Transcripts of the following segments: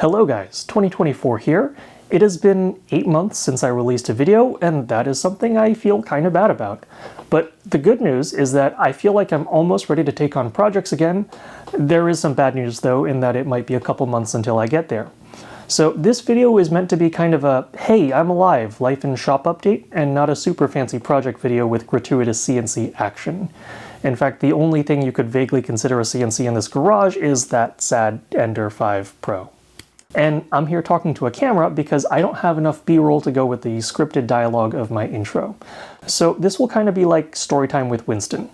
Hello guys, 2024 here. It has been 8 months since I released a video, and that is something I feel kind of bad about. But the good news is that I feel like I'm almost ready to take on projects again. There is some bad news though, in that it might be a couple months until I get there. So this video is meant to be kind of a, hey, I'm alive, life in shop update, and not a super fancy project video with gratuitous CNC action. In fact, the only thing you could vaguely consider a CNC in this garage is that sad Ender 5 Pro. And I'm here talking to a camera because I don't have enough B-roll to go with the scripted dialogue of my intro. So this will kind of be like story time with Winston.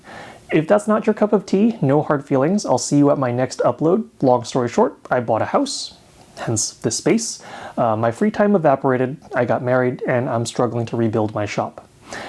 If that's not your cup of tea, no hard feelings. I'll see you at my next upload. Long story short, I bought a house, hence this space. My free time evaporated, I got married, and I'm struggling to rebuild my shop.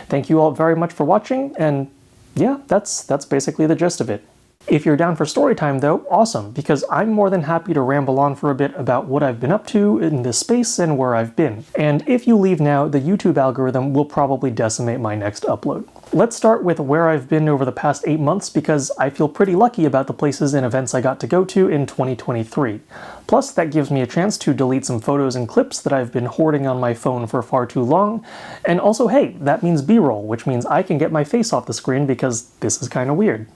Thank you all very much for watching, and yeah, that's basically the gist of it. If you're down for story time though, awesome, because I'm more than happy to ramble on for a bit about what I've been up to in this space and where I've been. And if you leave now, the YouTube algorithm will probably decimate my next upload. Let's start with where I've been over the past 8 months because I feel pretty lucky about the places and events I got to go to in 2023. Plus, that gives me a chance to delete some photos and clips that I've been hoarding on my phone for far too long. And also, hey, that means B-roll, which means I can get my face off the screen because this is kind of weird.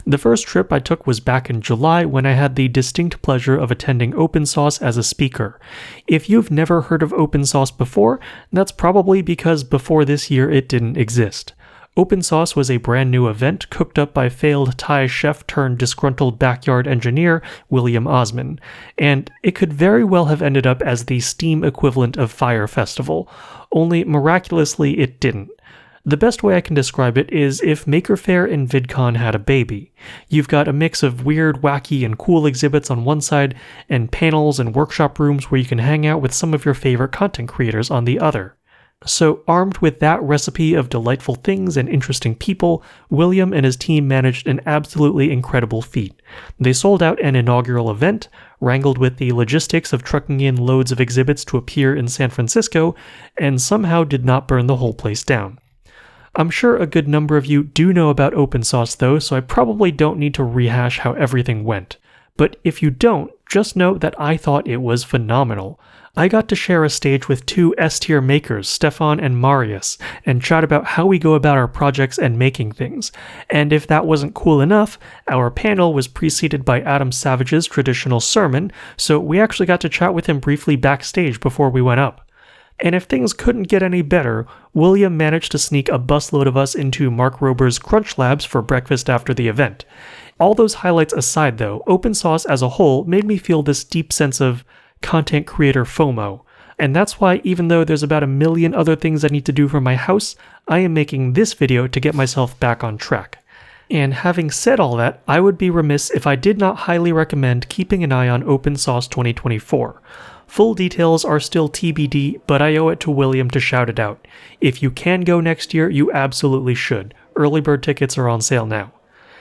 The first trip I took was back in July when I had the distinct pleasure of attending Opensauce as a speaker. If you've never heard of Opensauce before, that's probably because before this year it didn't exist. Opensauce was a brand new event cooked up by failed Thai chef turned disgruntled backyard engineer William Osman, and it could very well have ended up as the Steam equivalent of Fire Festival, only miraculously it didn't. The best way I can describe it is if Maker Faire and VidCon had a baby. You've got a mix of weird, wacky, and cool exhibits on one side, and panels and workshop rooms where you can hang out with some of your favorite content creators on the other. So armed with that recipe of delightful things and interesting people, William and his team managed an absolutely incredible feat. They sold out an inaugural event, wrangled with the logistics of trucking in loads of exhibits to appear in San Francisco, and somehow did not burn the whole place down. I'm sure a good number of you do know about Opensauce though, so I probably don't need to rehash how everything went. But if you don't, just know that I thought it was phenomenal. I got to share a stage with two S-tier makers, Stefan and Marius, and chat about how we go about our projects and making things. And if that wasn't cool enough, our panel was preceded by Adam Savage's traditional sermon, so we actually got to chat with him briefly backstage before we went up. And if things couldn't get any better, William managed to sneak a busload of us into Mark Rober's Crunch Labs for breakfast after the event. All those highlights aside though, Opensauce as a whole made me feel this deep sense of content creator FOMO. And that's why even though there's about a million other things I need to do for my house, I am making this video to get myself back on track. And having said all that, I would be remiss if I did not highly recommend keeping an eye on Opensauce 2024. Full details are still TBD, but I owe it to William to shout it out. If you can go next year, you absolutely should. Early bird tickets are on sale now.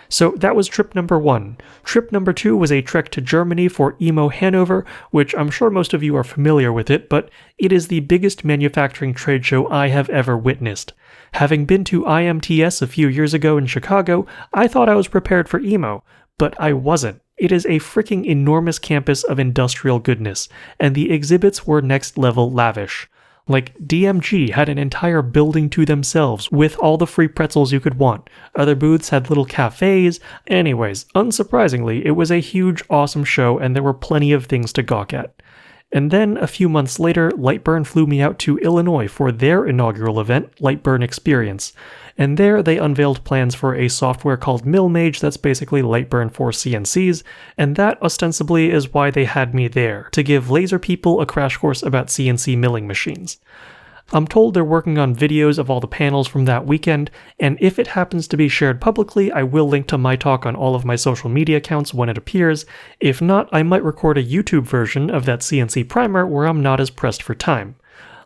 So that was trip number 1. Trip number 2 was a trek to Germany for EMO Hannover, which I'm sure most of you are familiar with it, but it is the biggest manufacturing trade show I have ever witnessed. Having been to IMTS a few years ago in Chicago, I thought I was prepared for EMO, but I wasn't. It is a freaking enormous campus of industrial goodness, and the exhibits were next level lavish. Like, DMG had an entire building to themselves with all the free pretzels you could want. Other booths had little cafes. Anyways, unsurprisingly, it was a huge, awesome show and there were plenty of things to gawk at. And then, a few months later, Lightburn flew me out to Illinois for their inaugural event, Lightburn Experience. And there, they unveiled plans for a software called MillMage that's basically Lightburn for CNCs, and that ostensibly is why they had me there, to give laser people a crash course about CNC milling machines. I'm told they're working on videos of all the panels from that weekend, and if it happens to be shared publicly, I will link to my talk on all of my social media accounts when it appears. If not, I might record a YouTube version of that CNC primer where I'm not as pressed for time.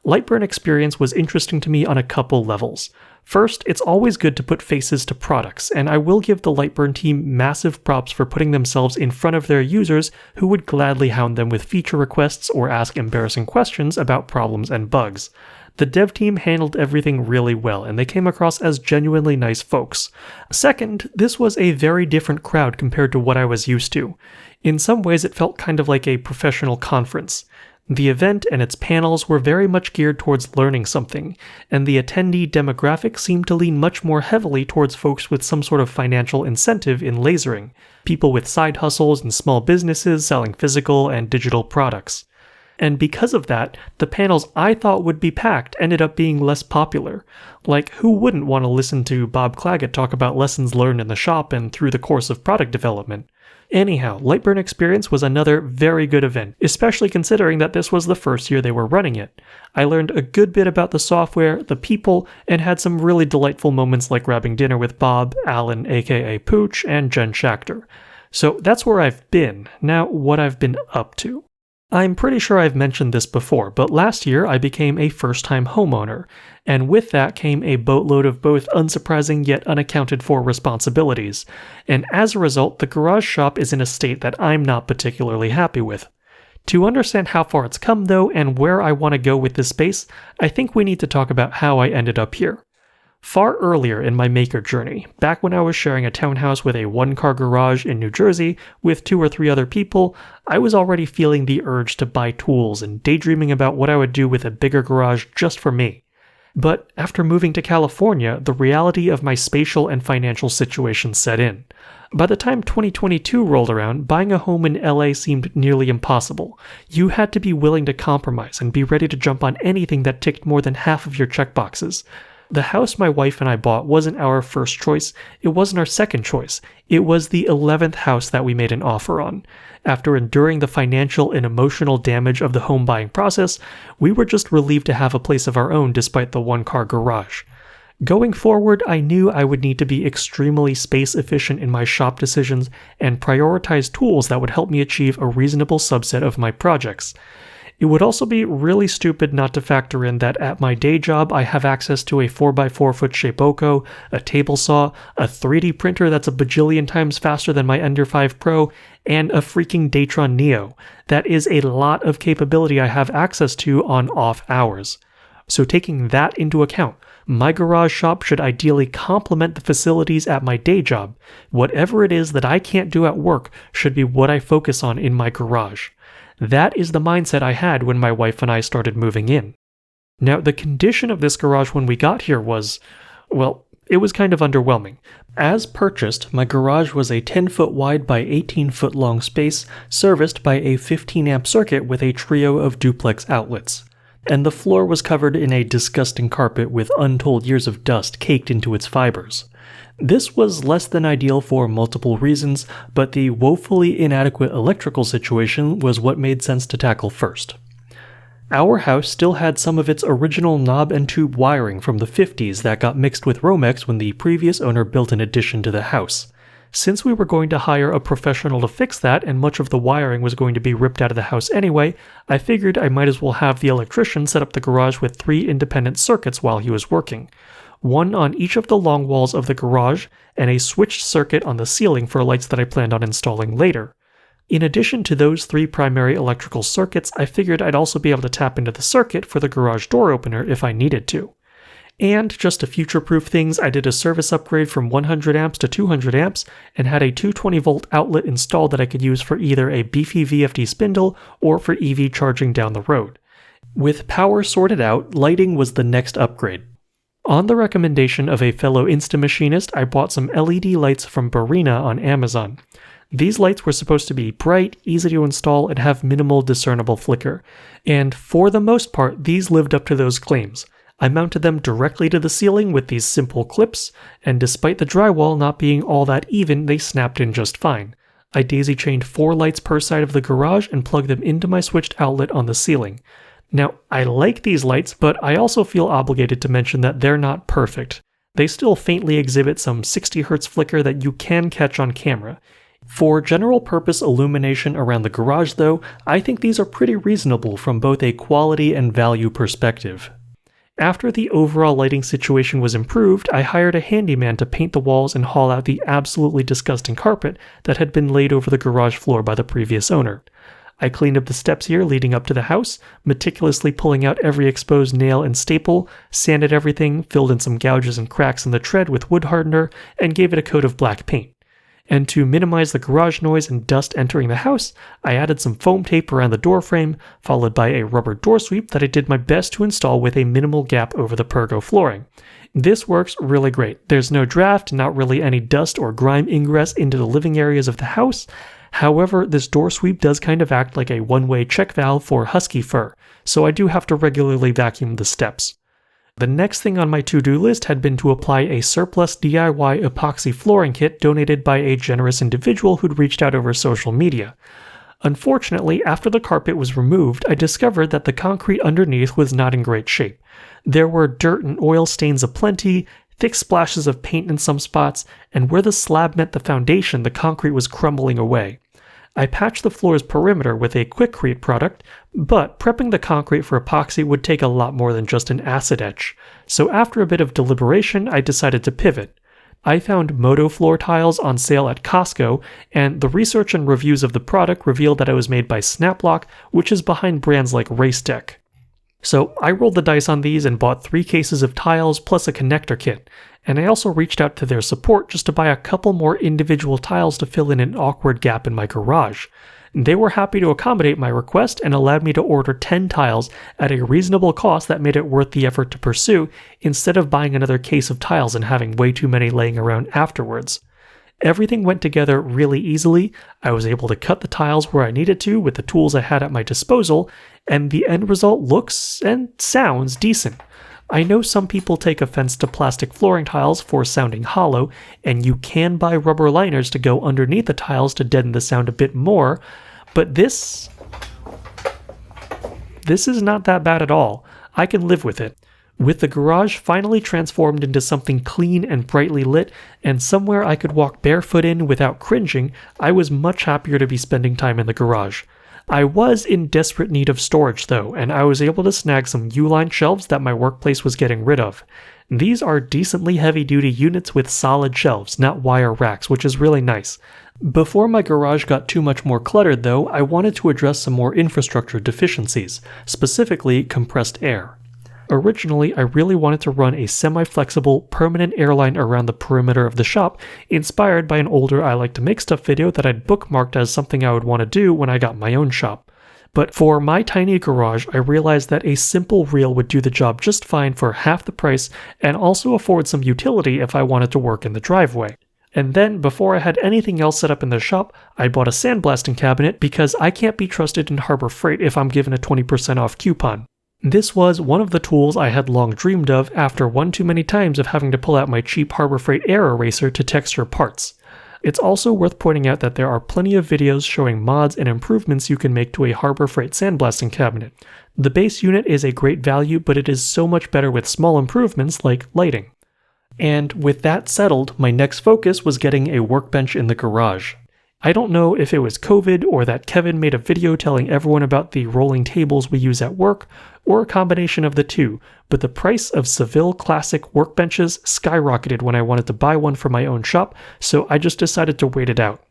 Lightburn Experience was interesting to me on a couple levels. First, it's always good to put faces to products, and I will give the Lightburn team massive props for putting themselves in front of their users who would gladly hound them with feature requests or ask embarrassing questions about problems and bugs. The dev team handled everything really well, and they came across as genuinely nice folks. Second, this was a very different crowd compared to what I was used to. In some ways, it felt kind of like a professional conference. The event and its panels were very much geared towards learning something, and the attendee demographic seemed to lean much more heavily towards folks with some sort of financial incentive in lasering, people with side hustles and small businesses selling physical and digital products. And because of that, the panels I thought would be packed ended up being less popular. Like, who wouldn't want to listen to Bob Claggett talk about lessons learned in the shop and through the course of product development? Anyhow, Lightburn Experience was another very good event, especially considering that this was the first year they were running it. I learned a good bit about the software, the people, and had some really delightful moments like grabbing dinner with Bob, Alan aka Pooch, and Jen Schachter. So that's where I've been. Now, what I've been up to. I'm pretty sure I've mentioned this before, but last year I became a first-time homeowner, and with that came a boatload of both unsurprising yet unaccounted for responsibilities, and as a result, the garage shop is in a state that I'm not particularly happy with. To understand how far it's come though, and where I want to go with this space, I think we need to talk about how I ended up here. Far earlier in my maker journey, back when I was sharing a townhouse with a one-car garage in New Jersey with 2 or 3 other people, I was already feeling the urge to buy tools and daydreaming about what I would do with a bigger garage just for me. But after moving to California, the reality of my spatial and financial situation set in. By the time 2022 rolled around, buying a home in LA seemed nearly impossible. You had to be willing to compromise and be ready to jump on anything that ticked more than half of your checkboxes. The house my wife and I bought wasn't our first choice, it wasn't our second choice, it was the 11th house that we made an offer on. After enduring the financial and emotional damage of the home buying process, we were just relieved to have a place of our own despite the one-car garage. Going forward, I knew I would need to be extremely space efficient in my shop decisions and prioritize tools that would help me achieve a reasonable subset of my projects. It would also be really stupid not to factor in that at my day job I have access to a 4x4 foot Shapeoko, a table saw, a 3D printer that's a bajillion times faster than my Ender 5 Pro, and a freaking Datron Neo. That is a lot of capability I have access to on off hours. So taking that into account, my garage shop should ideally complement the facilities at my day job. Whatever it is that I can't do at work should be what I focus on in my garage. That is the mindset I had when my wife and I started moving in. Now, the condition of this garage when we got here was, well, it was kind of underwhelming. As purchased, my garage was a 10-foot wide by 18-foot long space serviced by a 15-amp circuit with a trio of duplex outlets. And the floor was covered in a disgusting carpet with untold years of dust caked into its fibers. This was less than ideal for multiple reasons, but the woefully inadequate electrical situation was what made sense to tackle first. Our house still had some of its original knob and tube wiring from the 50s that got mixed with Romex when the previous owner built an addition to the house. Since we were going to hire a professional to fix that and much of the wiring was going to be ripped out of the house anyway, I figured I might as well have the electrician set up the garage with 3 independent circuits while he was working. One on each of the long walls of the garage, and a switched circuit on the ceiling for lights that I planned on installing later. In addition to those 3 primary electrical circuits, I figured I'd also be able to tap into the circuit for the garage door opener if I needed to. And just to future-proof things, I did a service upgrade from 100 amps to 200 amps and had a 220-volt outlet installed that I could use for either a beefy VFD spindle or for EV charging down the road. With power sorted out, lighting was the next upgrade. On the recommendation of a fellow Instamachinist, I bought some LED lights from Barina on Amazon. These lights were supposed to be bright, easy to install, and have minimal discernible flicker. And for the most part, these lived up to those claims. I mounted them directly to the ceiling with these simple clips, and despite the drywall not being all that even, they snapped in just fine. I daisy-chained 4 lights per side of the garage and plugged them into my switched outlet on the ceiling. Now, I like these lights, but I also feel obligated to mention that they're not perfect. They still faintly exhibit some 60 Hz flicker that you can catch on camera. For general purpose illumination around the garage though, I think these are pretty reasonable from both a quality and value perspective. After the overall lighting situation was improved, I hired a handyman to paint the walls and haul out the absolutely disgusting carpet that had been laid over the garage floor by the previous owner. I cleaned up the steps here leading up to the house, meticulously pulling out every exposed nail and staple, sanded everything, filled in some gouges and cracks in the tread with wood hardener, and gave it a coat of black paint. And to minimize the garage noise and dust entering the house, I added some foam tape around the door frame, followed by a rubber door sweep that I did my best to install with a minimal gap over the pergo flooring. This works really great. There's no draft, not really any dust or grime ingress into the living areas of the house. However, this door sweep does kind of act like a one-way check valve for husky fur, so I do have to regularly vacuum the steps. The next thing on my to-do list had been to apply a surplus DIY epoxy flooring kit donated by a generous individual who'd reached out over social media. Unfortunately, after the carpet was removed, I discovered that the concrete underneath was not in great shape. There were dirt and oil stains aplenty, thick splashes of paint in some spots, and where the slab met the foundation, the concrete was crumbling away. I patched the floor's perimeter with a Quickcrete product, but prepping the concrete for epoxy would take a lot more than just an acid etch, so after a bit of deliberation, I decided to pivot. I found Moto floor tiles on sale at Costco, and the research and reviews of the product revealed that it was made by Snaplock, which is behind brands like Racetech. So I rolled the dice on these and bought 3 cases of tiles plus a connector kit, and I also reached out to their support just to buy a couple more individual tiles to fill in an awkward gap in my garage. They were happy to accommodate my request and allowed me to order 10 tiles at a reasonable cost that made it worth the effort to pursue, instead of buying another case of tiles and having way too many laying around afterwards. Everything went together really easily. I was able to cut the tiles where I needed to with the tools I had at my disposal, and the end result looks and sounds decent. I know some people take offense to plastic flooring tiles for sounding hollow, and you can buy rubber liners to go underneath the tiles to deaden the sound a bit more, but this is not that bad at all. I can live with it. With the garage finally transformed into something clean and brightly lit, and somewhere I could walk barefoot in without cringing, I was much happier to be spending time in the garage. I was in desperate need of storage though, and I was able to snag some U-line shelves that my workplace was getting rid of. These are decently heavy-duty units with solid shelves, not wire racks, which is really nice. Before my garage got too much more cluttered though, I wanted to address some more infrastructure deficiencies, specifically compressed air. Originally, I really wanted to run a semi-flexible, permanent airline around the perimeter of the shop, inspired by an older I Like to Make Stuff video that I'd bookmarked as something I would want to do when I got my own shop. But for my tiny garage, I realized that a simple reel would do the job just fine for half the price and also afford some utility if I wanted to work in the driveway. And then, before I had anything else set up in the shop, I bought a sandblasting cabinet because I can't be trusted in Harbor Freight if I'm given a 20% off coupon. This was one of the tools I had long dreamed of after one too many times of having to pull out my cheap Harbor Freight air eraser to texture parts. It's also worth pointing out that there are plenty of videos showing mods and improvements you can make to a Harbor Freight sandblasting cabinet. The base unit is a great value, but it is so much better with small improvements like lighting. And with that settled, my next focus was getting a workbench in the garage. I don't know if it was COVID or that Kevin made a video telling everyone about the rolling tables we use at work, or a combination of the two, but the price of Seville Classic workbenches skyrocketed when I wanted to buy one for my own shop, so I just decided to wait it out.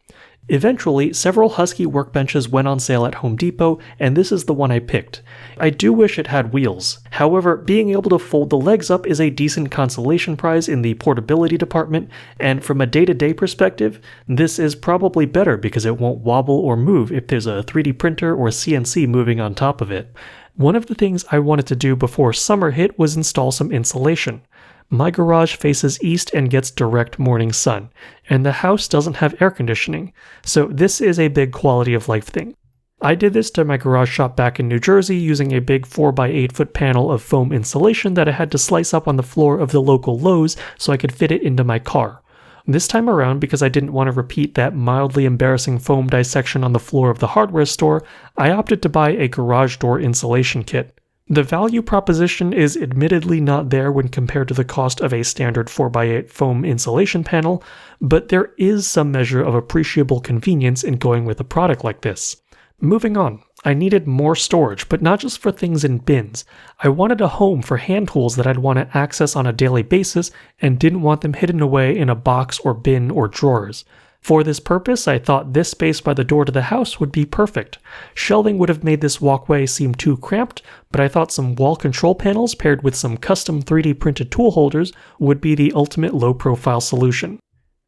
Eventually, several Husky workbenches went on sale at Home Depot, and this is the one I picked. I do wish it had wheels. However, being able to fold the legs up is a decent consolation prize in the portability department, and from a day-to-day perspective, this is probably better because it won't wobble or move if there's a 3D printer or CNC moving on top of it. One of the things I wanted to do before summer hit was install some insulation. My garage faces east and gets direct morning sun, and the house doesn't have air conditioning, so this is a big quality of life thing. I did this to my garage shop back in New Jersey using a big 4x8 foot panel of foam insulation that I had to slice up on the floor of the local Lowe's so I could fit it into my car. This time around, because I didn't want to repeat that mildly embarrassing foam dissection on the floor of the hardware store, I opted to buy a garage door insulation kit. The value proposition is admittedly not there when compared to the cost of a standard 4x8 foam insulation panel, but there is some measure of appreciable convenience in going with a product like this. Moving on, I needed more storage, but not just for things in bins. I wanted a home for hand tools that I'd want to access on a daily basis and didn't want them hidden away in a box or bin or drawers. For this purpose, I thought this space by the door to the house would be perfect. Shelving would have made this walkway seem too cramped, but I thought some wall control panels paired with some custom 3D printed tool holders would be the ultimate low-profile solution.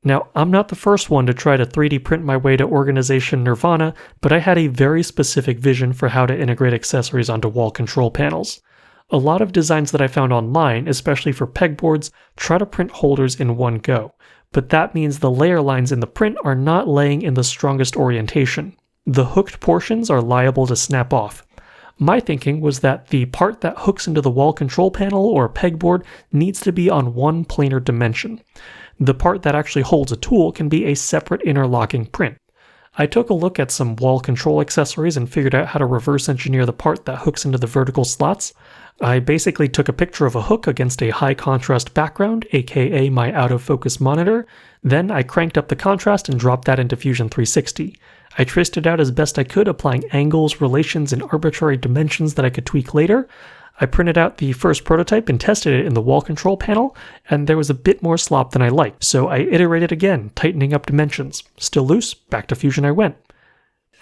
Now, I'm not the first one to try to 3D print my way to organization nirvana, but I had a very specific vision for how to integrate accessories onto wall control panels. A lot of designs that I found online, especially for pegboards, try to print holders in one go, but that means the layer lines in the print are not laying in the strongest orientation. The hooked portions are liable to snap off. My thinking was that the part that hooks into the wall control panel or pegboard needs to be on one planar dimension. The part that actually holds a tool can be a separate interlocking print. I took a look at some wall control accessories and figured out how to reverse engineer the part that hooks into the vertical slots. I basically took a picture of a hook against a high contrast background, aka my out of focus monitor, then I cranked up the contrast and dropped that into Fusion 360. I traced it out as best I could, applying angles, relations, and arbitrary dimensions that I could tweak later. I printed out the first prototype and tested it in the wall control panel, and there was a bit more slop than I liked, so I iterated again, tightening up dimensions. Still loose, back to Fusion I went.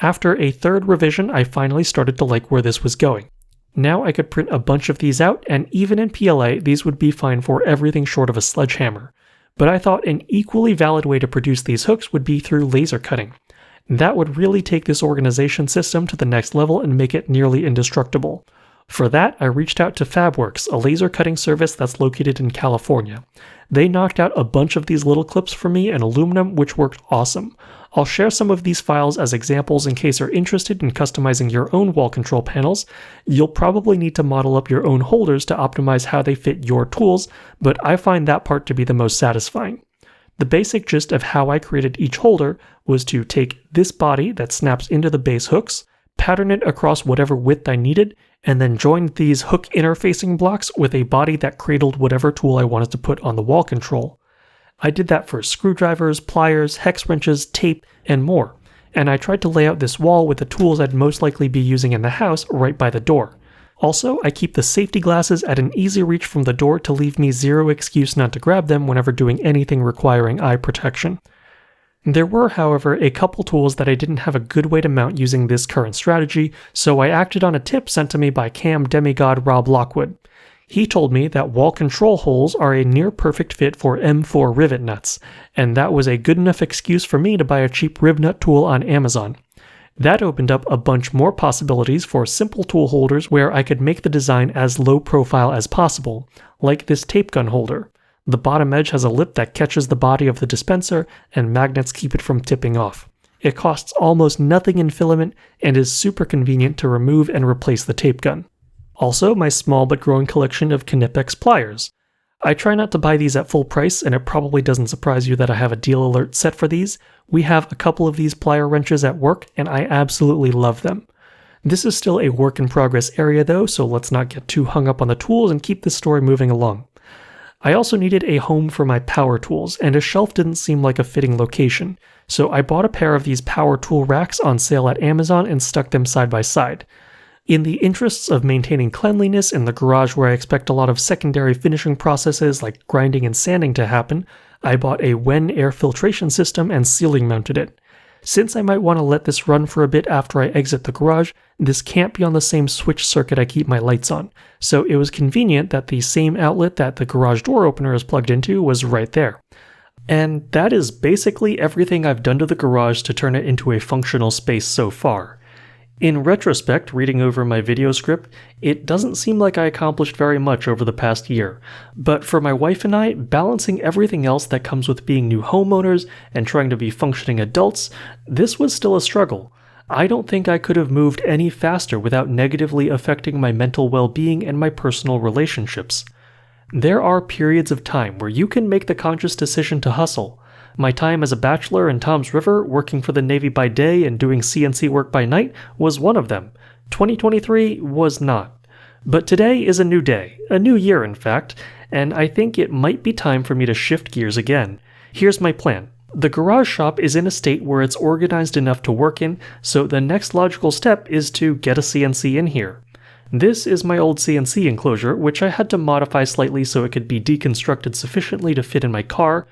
After a third revision, I finally started to like where this was going. Now I could print a bunch of these out, and even in PLA, these would be fine for everything short of a sledgehammer. But I thought an equally valid way to produce these hooks would be through laser cutting. That would really take this organization system to the next level and make it nearly indestructible. For that, I reached out to Fabworks, a laser cutting service that's located in California. They knocked out a bunch of these little clips for me in aluminum, which worked awesome. I'll share some of these files as examples in case you're interested in customizing your own wall control panels. You'll probably need to model up your own holders to optimize how they fit your tools, but I find that part to be the most satisfying. The basic gist of how I created each holder was to take this body that snaps into the base hooks, pattern it across whatever width I needed, and then join these hook interfacing blocks with a body that cradled whatever tool I wanted to put on the wall control. I did that for screwdrivers, pliers, hex wrenches, tape, and more, and I tried to lay out this wall with the tools I'd most likely be using in the house right by the door. Also, I keep the safety glasses at an easy reach from the door to leave me zero excuse not to grab them whenever doing anything requiring eye protection. There were, however, a couple tools that I didn't have a good way to mount using this current strategy, so I acted on a tip sent to me by cam demigod Rob Lockwood. He told me that wall control holes are a near-perfect fit for M4 rivet nuts, and that was a good enough excuse for me to buy a cheap rib nut tool on Amazon. That opened up a bunch more possibilities for simple tool holders where I could make the design as low profile as possible, like this tape gun holder. The bottom edge has a lip that catches the body of the dispenser, and magnets keep it from tipping off. It costs almost nothing in filament and is super convenient to remove and replace the tape gun. Also, my small but growing collection of Knipex pliers. I try not to buy these at full price, and it probably doesn't surprise you that I have a deal alert set for these. We have a couple of these plier wrenches at work, and I absolutely love them. This is still a work in progress area though, so let's not get too hung up on the tools and keep this story moving along. I also needed a home for my power tools, and a shelf didn't seem like a fitting location, so I bought a pair of these power tool racks on sale at Amazon and stuck them side by side. In the interests of maintaining cleanliness in the garage where I expect a lot of secondary finishing processes like grinding and sanding to happen, I bought a WEN air filtration system and ceiling mounted it. Since I might want to let this run for a bit after I exit the garage, this can't be on the same switch circuit I keep my lights on, so it was convenient that the same outlet that the garage door opener is plugged into was right there. And that is basically everything I've done to the garage to turn it into a functional space so far. In retrospect, reading over my video script, it doesn't seem like I accomplished very much over the past year, but for my wife and I, balancing everything else that comes with being new homeowners and trying to be functioning adults, this was still a struggle. I don't think I could have moved any faster without negatively affecting my mental well-being and my personal relationships. There are periods of time where you can make the conscious decision to hustle. My time as a bachelor in Toms River, working for the Navy by day and doing CNC work by night, was one of them. 2023 was not. But today is a new day, a new year in fact, and I think it might be time for me to shift gears again. Here's my plan. The garage shop is in a state where it's organized enough to work in, so the next logical step is to get a CNC in here. This is my old CNC enclosure, which I had to modify slightly so it could be deconstructed sufficiently to fit in my car.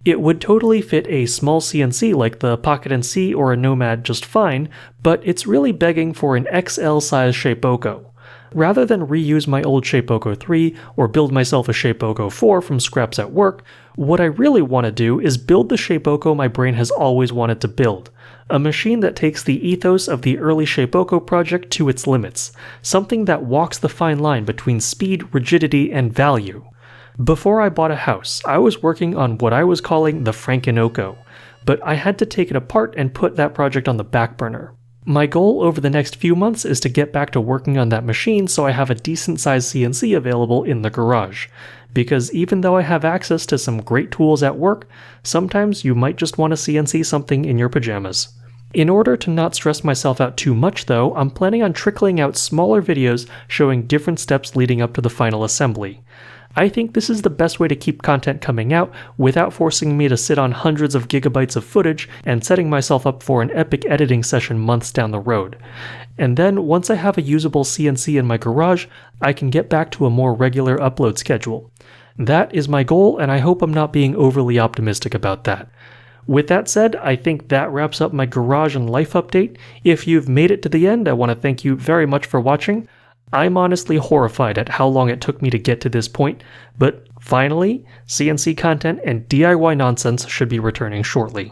It would totally fit a small CNC like the Pocket NC or a Nomad just fine, but it's really begging for an XL size Shapeoko. Rather than reuse my old Shapeoko 3 or build myself a Shapeoko 4 from scraps at work, what I really want to do is build the Shapeoko my brain has always wanted to build. A machine that takes the ethos of the early Shapeoko project to its limits, something that walks the fine line between speed, rigidity, and value. Before I bought a house, I was working on what I was calling the Frankenoko, but I had to take it apart and put that project on the back burner. My goal over the next few months is to get back to working on that machine so I have a decent sized CNC available in the garage. Because even though I have access to some great tools at work, sometimes you might just want to CNC something in your pajamas. In order to not stress myself out too much though, I'm planning on trickling out smaller videos showing different steps leading up to the final assembly. I think this is the best way to keep content coming out without forcing me to sit on hundreds of gigabytes of footage and setting myself up for an epic editing session months down the road. And then, once I have a usable CNC in my garage, I can get back to a more regular upload schedule. That is my goal, and I hope I'm not being overly optimistic about that. With that said, I think that wraps up my garage and life update. If you've made it to the end, I want to thank you very much for watching. I'm honestly horrified at how long it took me to get to this point, but finally, CNC content and DIY nonsense should be returning shortly.